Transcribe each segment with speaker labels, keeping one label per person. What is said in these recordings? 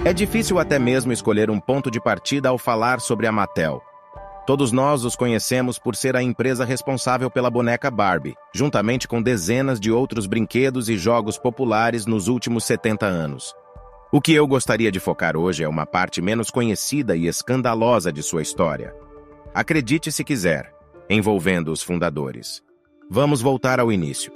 Speaker 1: É difícil até mesmo escolher um ponto de partida ao falar sobre a Mattel. Todos nós os conhecemos por ser a empresa responsável pela boneca Barbie, juntamente com dezenas de outros brinquedos e jogos populares nos últimos 70 anos. O que eu gostaria de focar hoje é uma parte menos conhecida e escandalosa de sua história. Acredite se quiser, envolvendo os fundadores. Vamos voltar ao início.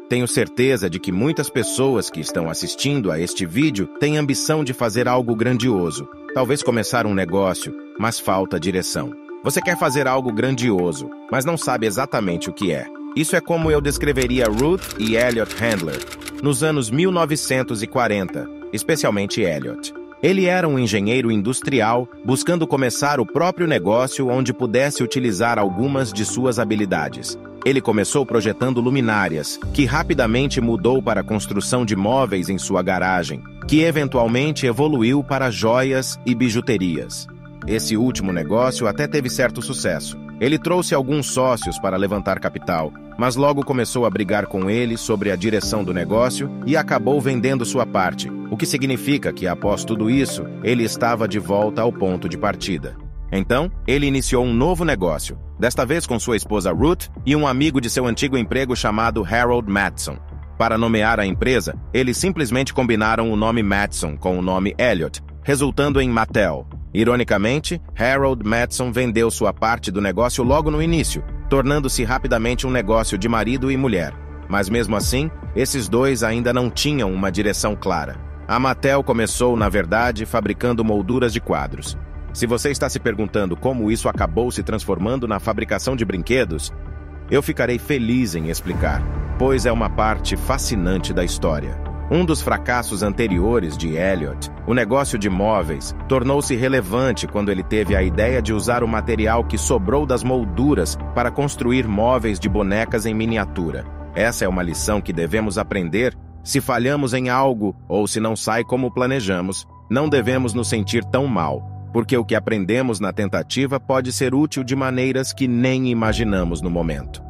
Speaker 1: Tenho certeza de que muitas pessoas que estão assistindo a este vídeo têm ambição de fazer algo grandioso, talvez começar um negócio, mas falta direção. Você quer fazer algo grandioso, mas não sabe exatamente o que é. Isso é como eu descreveria Ruth e Elliot Handler, nos anos 1940, especialmente Elliot. Ele era um engenheiro industrial, buscando começar o próprio negócio onde pudesse utilizar algumas de suas habilidades. Ele começou projetando luminárias, que rapidamente mudou para a construção de móveis em sua garagem, que eventualmente evoluiu para joias e bijuterias. Esse último negócio até teve certo sucesso. Ele trouxe alguns sócios para levantar capital, mas logo começou a brigar com ele sobre a direção do negócio e acabou vendendo sua parte, o que significa que, após tudo isso, ele estava de volta ao ponto de partida. Então, ele iniciou um novo negócio, desta vez com sua esposa Ruth e um amigo de seu antigo emprego chamado Harold Mattson. Para nomear a empresa, eles simplesmente combinaram o nome Mattson com o nome Elliot, resultando em Mattel. Ironicamente, Harold Mattson vendeu sua parte do negócio logo no início, tornando-se rapidamente um negócio de marido e mulher. Mas mesmo assim, esses dois ainda não tinham uma direção clara. A Mattel começou, na verdade, fabricando molduras de quadros. Se você está se perguntando como isso acabou se transformando na fabricação de brinquedos, eu ficarei feliz em explicar, pois é uma parte fascinante da história. Um dos fracassos anteriores de Elliot, o negócio de móveis, tornou-se relevante quando ele teve a ideia de usar o material que sobrou das molduras para construir móveis de bonecas em miniatura. Essa é uma lição que devemos aprender. Se falhamos em algo, ou se não sai como planejamos, não devemos nos sentir tão mal, porque o que aprendemos na tentativa pode ser útil de maneiras que nem imaginamos no momento.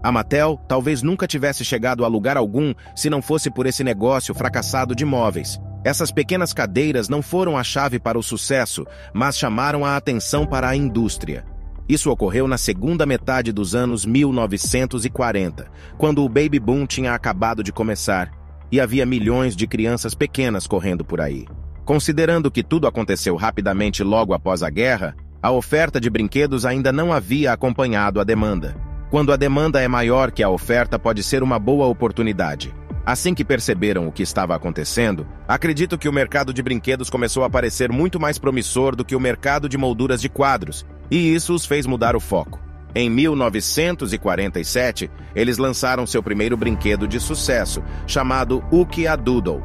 Speaker 1: A Mattel talvez nunca tivesse chegado a lugar algum se não fosse por esse negócio fracassado de móveis. Essas pequenas cadeiras não foram a chave para o sucesso, mas chamaram a atenção para a indústria. Isso ocorreu na segunda metade dos anos 1940, quando o Baby Boom tinha acabado de começar, e havia milhões de crianças pequenas correndo por aí. Considerando que tudo aconteceu rapidamente logo após a guerra, a oferta de brinquedos ainda não havia acompanhado a demanda. Quando a demanda é maior que a oferta, pode ser uma boa oportunidade. Assim que perceberam o que estava acontecendo, acredito que o mercado de brinquedos começou a parecer muito mais promissor do que o mercado de molduras de quadros, e isso os fez mudar o foco. Em 1947, eles lançaram seu primeiro brinquedo de sucesso, chamado Uki-A-Doodle.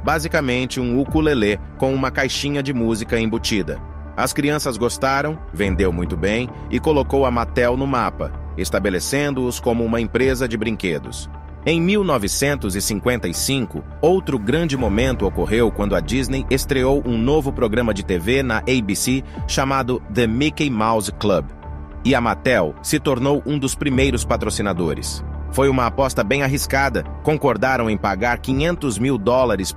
Speaker 1: Basicamente um ukulele com uma caixinha de música embutida. As crianças gostaram, vendeu muito bem e colocou a Mattel no mapa, estabelecendo-os como uma empresa de brinquedos. Em 1955, outro grande momento ocorreu quando a Disney estreou um novo programa de TV na ABC chamado The Mickey Mouse Club, e a Mattel se tornou um dos primeiros patrocinadores. Foi uma aposta bem arriscada. Concordaram em pagar $500 mil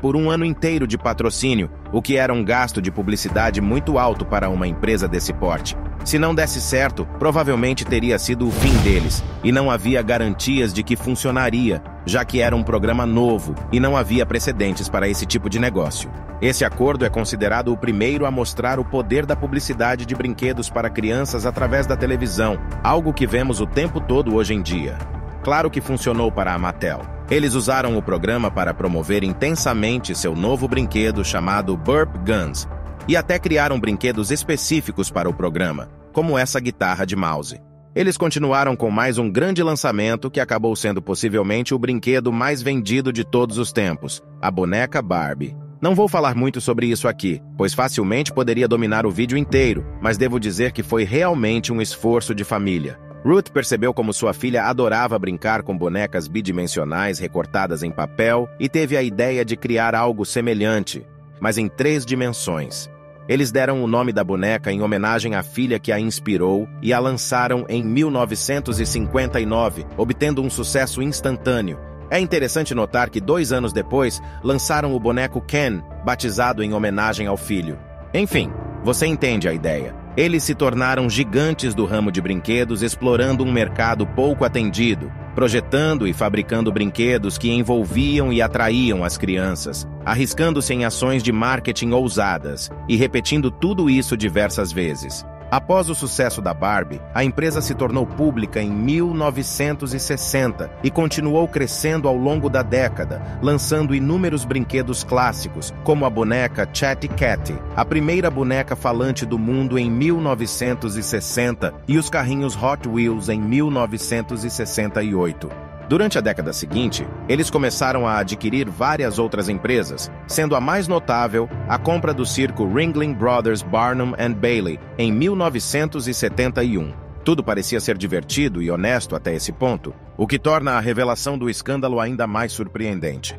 Speaker 1: por um ano inteiro de patrocínio, o que era um gasto de publicidade muito alto para uma empresa desse porte. Se não desse certo, provavelmente teria sido o fim deles, e não havia garantias de que funcionaria, já que era um programa novo e não havia precedentes para esse tipo de negócio. Esse acordo é considerado o primeiro a mostrar o poder da publicidade de brinquedos para crianças através da televisão, algo que vemos o tempo todo hoje em dia. Claro que funcionou para a Mattel. Eles usaram o programa para promover intensamente seu novo brinquedo chamado Burp Guns, e até criaram brinquedos específicos para o programa, como essa guitarra de mouse. Eles continuaram com mais um grande lançamento que acabou sendo possivelmente o brinquedo mais vendido de todos os tempos, a boneca Barbie. Não vou falar muito sobre isso aqui, pois facilmente poderia dominar o vídeo inteiro, mas devo dizer que foi realmente um esforço de família. Ruth percebeu como sua filha adorava brincar com bonecas bidimensionais recortadas em papel e teve a ideia de criar algo semelhante, mas em 3 dimensões. Eles deram o nome da boneca em homenagem à filha que a inspirou e a lançaram em 1959, obtendo um sucesso instantâneo. É interessante notar que 2 anos depois, lançaram o boneco Ken, batizado em homenagem ao filho. Enfim, você entende a ideia. Eles se tornaram gigantes do ramo de brinquedos, explorando um mercado pouco atendido, projetando e fabricando brinquedos que envolviam e atraíam as crianças, arriscando-se em ações de marketing ousadas e repetindo tudo isso diversas vezes. Após o sucesso da Barbie, a empresa se tornou pública em 1960 e continuou crescendo ao longo da década, lançando inúmeros brinquedos clássicos, como a boneca Chatty Cathy, a primeira boneca falante do mundo em 1960, e os carrinhos Hot Wheels em 1968. Durante a década seguinte, eles começaram a adquirir várias outras empresas, sendo a mais notável a compra do circo Ringling Brothers Barnum and Bailey em 1971. Tudo parecia ser divertido e honesto até esse ponto, o que torna a revelação do escândalo ainda mais surpreendente.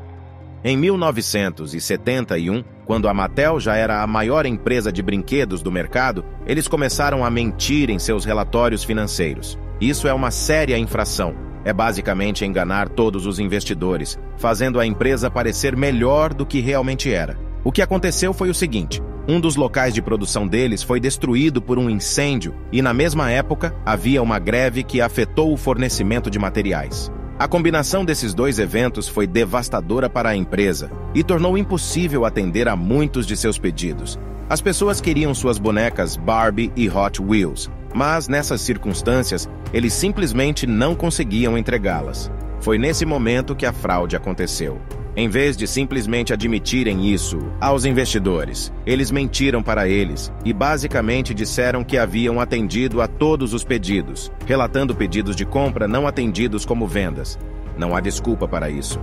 Speaker 1: Em 1971, quando a Mattel já era a maior empresa de brinquedos do mercado, eles começaram a mentir em seus relatórios financeiros. Isso é uma séria infração. É basicamente enganar todos os investidores, fazendo a empresa parecer melhor do que realmente era. O que aconteceu foi o seguinte: um dos locais de produção deles foi destruído por um incêndio e, na mesma época, havia uma greve que afetou o fornecimento de materiais. A combinação desses dois eventos foi devastadora para a empresa e tornou impossível atender a muitos de seus pedidos. As pessoas queriam suas bonecas Barbie e Hot Wheels, mas nessas circunstâncias, eles simplesmente não conseguiam entregá-las. Foi nesse momento que a fraude aconteceu. Em vez de simplesmente admitirem isso aos investidores, eles mentiram para eles e basicamente disseram que haviam atendido a todos os pedidos, relatando pedidos de compra não atendidos como vendas. Não há desculpa para isso.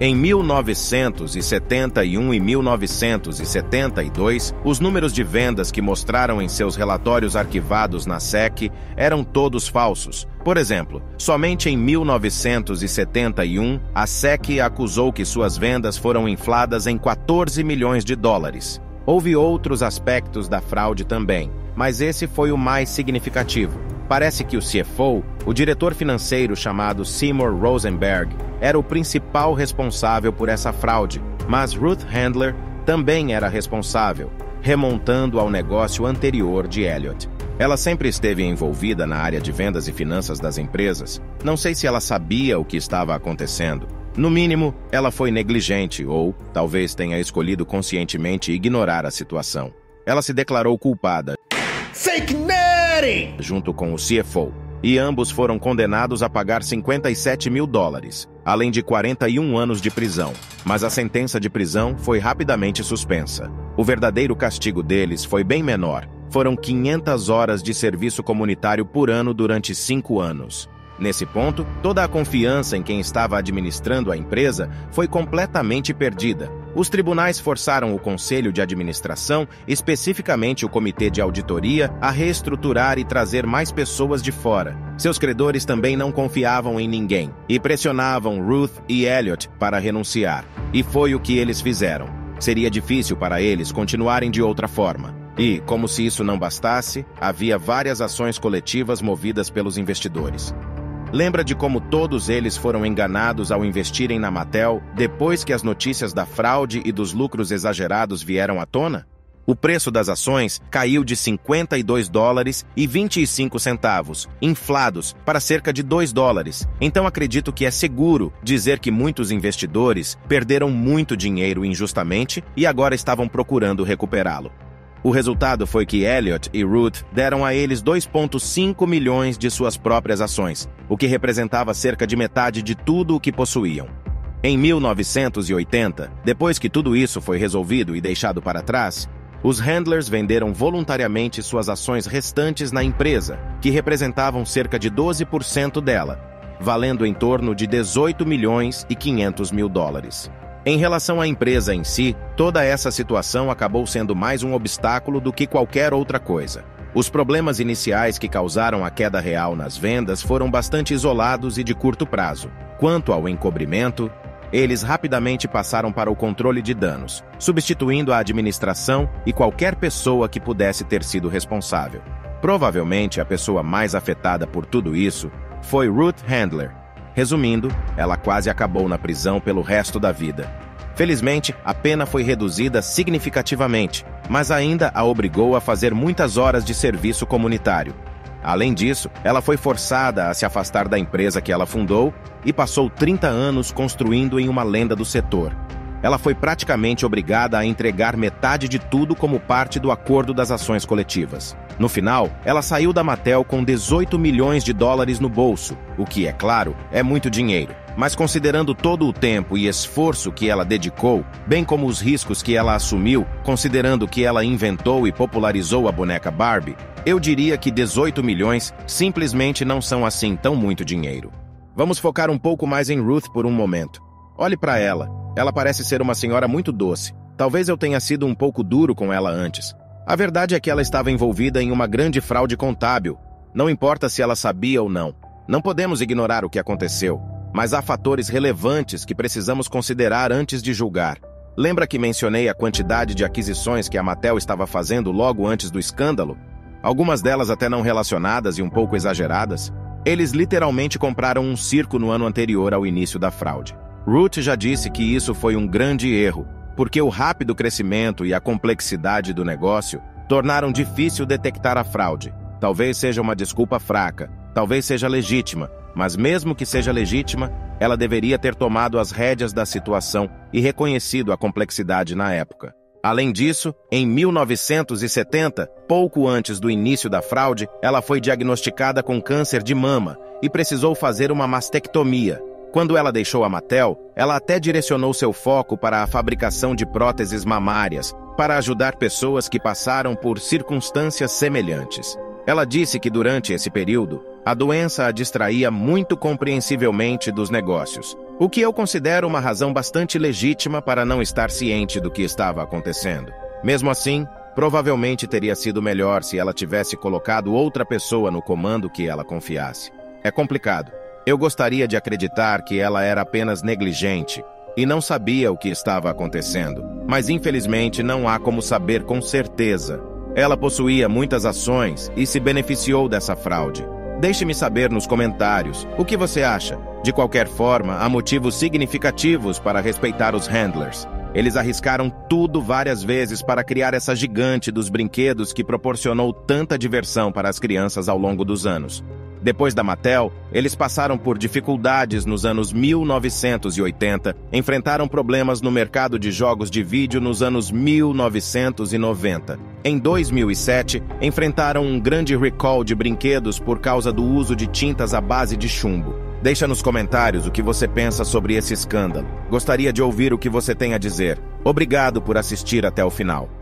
Speaker 1: Em 1971 e 1972, os números de vendas que mostraram em seus relatórios arquivados na SEC eram todos falsos. Por exemplo, somente em 1971, a SEC acusou que suas vendas foram infladas em 14 milhões de dólares. Houve outros aspectos da fraude também, mas esse foi o mais significativo. Parece que o CFO, o diretor financeiro chamado Seymour Rosenberg, era o principal responsável por essa fraude, mas Ruth Handler também era responsável, remontando ao negócio anterior de Elliott. Ela sempre esteve envolvida na área de vendas e finanças das empresas. Não sei se ela sabia o que estava acontecendo. No mínimo, ela foi negligente ou, talvez tenha escolhido conscientemente ignorar a situação. Ela se declarou culpada
Speaker 2: Fake Netting!
Speaker 1: junto com o CFO, e ambos foram condenados a pagar 57 mil dólares, além de 41 anos de prisão. Mas a sentença de prisão foi rapidamente suspensa. O verdadeiro castigo deles foi bem menor. Foram 500 horas de serviço comunitário por ano durante 5 anos. Nesse ponto, toda a confiança em quem estava administrando a empresa foi completamente perdida. Os tribunais forçaram o conselho de administração, especificamente o comitê de auditoria, a reestruturar e trazer mais pessoas de fora. Seus credores também não confiavam em ninguém e pressionavam Ruth e Elliott para renunciar. E foi o que eles fizeram. Seria difícil para eles continuarem de outra forma. E, como se isso não bastasse, havia várias ações coletivas movidas pelos investidores. Lembra de como todos eles foram enganados ao investirem na Mattel depois que as notícias da fraude e dos lucros exagerados vieram à tona? O preço das ações caiu de 52 dólares e 25 centavos, inflados para cerca de 2 dólares. Então acredito que é seguro dizer que muitos investidores perderam muito dinheiro injustamente e agora estavam procurando recuperá-lo. O resultado foi que Elliott e Ruth deram a eles 2,5 milhões de suas próprias ações, o que representava cerca de metade de tudo o que possuíam. Em 1980, depois que tudo isso foi resolvido e deixado para trás, os Handlers venderam voluntariamente suas ações restantes na empresa, que representavam cerca de 12% dela, valendo em torno de 18 milhões e 500 mil dólares. Em relação à empresa em si, toda essa situação acabou sendo mais um obstáculo do que qualquer outra coisa. Os problemas iniciais que causaram a queda real nas vendas foram bastante isolados e de curto prazo. Quanto ao encobrimento, eles rapidamente passaram para o controle de danos, substituindo a administração e qualquer pessoa que pudesse ter sido responsável. Provavelmente a pessoa mais afetada por tudo isso foi Ruth Handler. Resumindo, ela quase acabou na prisão pelo resto da vida. Felizmente, a pena foi reduzida significativamente, mas ainda a obrigou a fazer muitas horas de serviço comunitário. Além disso, ela foi forçada a se afastar da empresa que ela fundou e passou 30 anos construindo em uma lenda do setor. Ela foi praticamente obrigada a entregar metade de tudo como parte do acordo das ações coletivas. No final, ela saiu da Mattel com 18 milhões de dólares no bolso, o que, é claro, é muito dinheiro. Mas considerando todo o tempo e esforço que ela dedicou, bem como os riscos que ela assumiu, considerando que ela inventou e popularizou a boneca Barbie, eu diria que 18 milhões simplesmente não são assim tão muito dinheiro. Vamos focar um pouco mais em Ruth por um momento. Olhe para ela. Ela parece ser uma senhora muito doce. Talvez eu tenha sido um pouco duro com ela antes. A verdade é que ela estava envolvida em uma grande fraude contábil. Não importa se ela sabia ou não. Não podemos ignorar o que aconteceu. Mas há fatores relevantes que precisamos considerar antes de julgar. Lembra que mencionei a quantidade de aquisições que a Mattel estava fazendo logo antes do escândalo? Algumas delas até não relacionadas e um pouco exageradas. Eles literalmente compraram um circo no ano anterior ao início da fraude. Ruth já disse que isso foi um grande erro, porque o rápido crescimento e a complexidade do negócio tornaram difícil detectar a fraude. Talvez seja uma desculpa fraca, talvez seja legítima, mas mesmo que seja legítima, ela deveria ter tomado as rédeas da situação e reconhecido a complexidade na época. Além disso, em 1970, pouco antes do início da fraude, ela foi diagnosticada com câncer de mama e precisou fazer uma mastectomia. Quando ela deixou a Mattel, ela até direcionou seu foco para a fabricação de próteses mamárias, para ajudar pessoas que passaram por circunstâncias semelhantes. Ela disse que durante esse período, a doença a distraía muito compreensivelmente dos negócios, o que eu considero uma razão bastante legítima para não estar ciente do que estava acontecendo. Mesmo assim, provavelmente teria sido melhor se ela tivesse colocado outra pessoa no comando que ela confiasse. É complicado. Eu gostaria de acreditar que ela era apenas negligente e não sabia o que estava acontecendo, mas infelizmente não há como saber com certeza. Ela possuía muitas ações e se beneficiou dessa fraude. Deixe-me saber nos comentários o que você acha. De qualquer forma, há motivos significativos para respeitar os handlers. Eles arriscaram tudo várias vezes para criar essa gigante dos brinquedos que proporcionou tanta diversão para as crianças ao longo dos anos. Depois da Mattel, eles passaram por dificuldades nos anos 1980, enfrentaram problemas no mercado de jogos de vídeo nos anos 1990. Em 2007, enfrentaram um grande recall de brinquedos por causa do uso de tintas à base de chumbo. Deixa nos comentários o que você pensa sobre esse escândalo. Gostaria de ouvir o que você tem a dizer. Obrigado por assistir até o final.